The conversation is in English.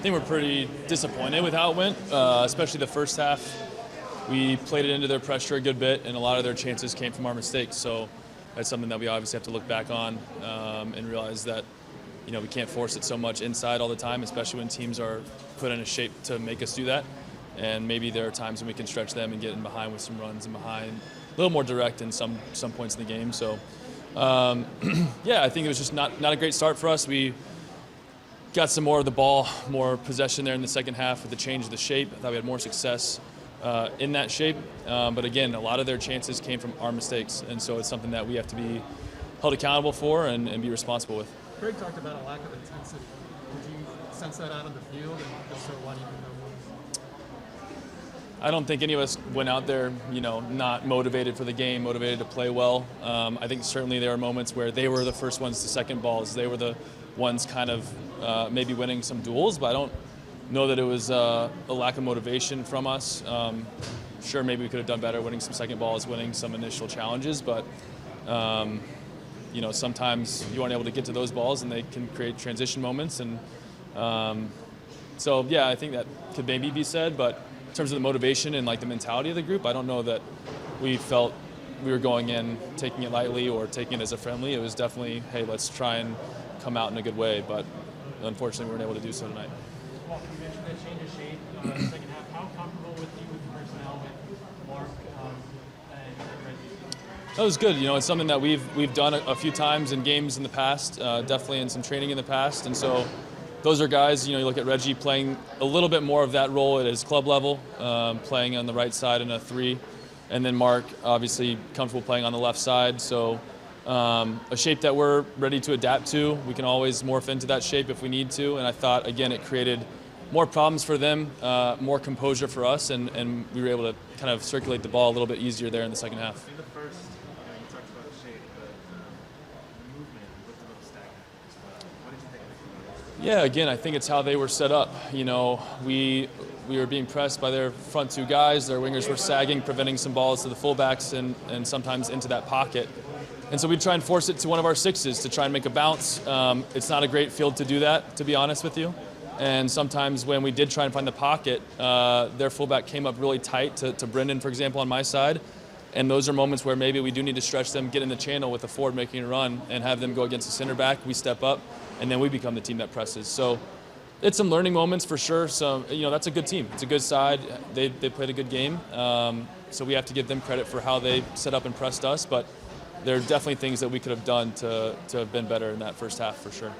think we're pretty disappointed with how it went, especially the first half. We played it into their pressure a good bit, and a lot of their chances came from our mistakes. So that's something that we obviously have to look back on and realize that we can't force it so much inside all the time, especially when teams are put in a shape to make us do that. And maybe there are times when we can stretch them and get in behind with some runs and behind, a little more direct in some points in the game. So, yeah, I think it was just not a great start for us. We got some more of the ball, more possession there in the second half with the change of the shape. I thought we had more success in that shape. But again, a lot of their chances came from our mistakes. And so it's something that we have to be held accountable for and be responsible with. Craig talked about a lack of intensity. Did you sense that out on the field? And if so, why do you think that was? I don't think any of us went out there, not motivated for the game, motivated to play well. I think certainly there are moments where they were the first ones to second balls. They were the ones kind of maybe winning some duels, but I don't know that it was a lack of motivation from us. Sure, maybe we could have done better winning some second balls, winning some initial challenges, but sometimes you aren't able to get to those balls and they can create transition moments. And so, yeah, I think that could maybe be said, but in terms of the motivation and the mentality of the group, I don't know that we felt we were going in taking it lightly or taking it as a friendly. It was definitely, hey, let's try and come out in a good way, but unfortunately we weren't able to do so tonight. Well, you mentioned that change of shape in the second half. How comfortable with the personnel with Mark and Reggie? That was good. It's something that we've done a few times in games in the past, definitely in some training in the past, and so those are guys, you look at Reggie playing a little bit more of that role at his club level, playing on the right side in a 3, and then Mark obviously comfortable playing on the left side. So a shape that we're ready to adapt to. We can always morph into that shape if we need to, and I thought, again, it created more problems for them, more composure for us, and we were able to kind of circulate the ball a little bit easier there in the second half. In the first, you talked about the shape, the movement looked a little stagnant. What did you think of it? Yeah, again, I think it's how they were set up. We were being pressed by their front 2 guys. Their wingers were sagging, preventing some balls to the fullbacks and sometimes into that pocket. And so we'd try and force it to one of our 6s to try and make a bounce. It's not a great field to do that, to be honest with you. And sometimes when we did try and find the pocket, their fullback came up really tight to Brendan, for example, on my side. And those are moments where maybe we do need to stretch them, get in the channel with the forward making a run, and have them go against the center back. We step up, and then we become the team that presses. So it's some learning moments for sure. So, that's a good team. It's a good side. They played a good game. So we have to give them credit for how they set up and pressed us. But there are definitely things that we could have done to have been better in that first half for sure.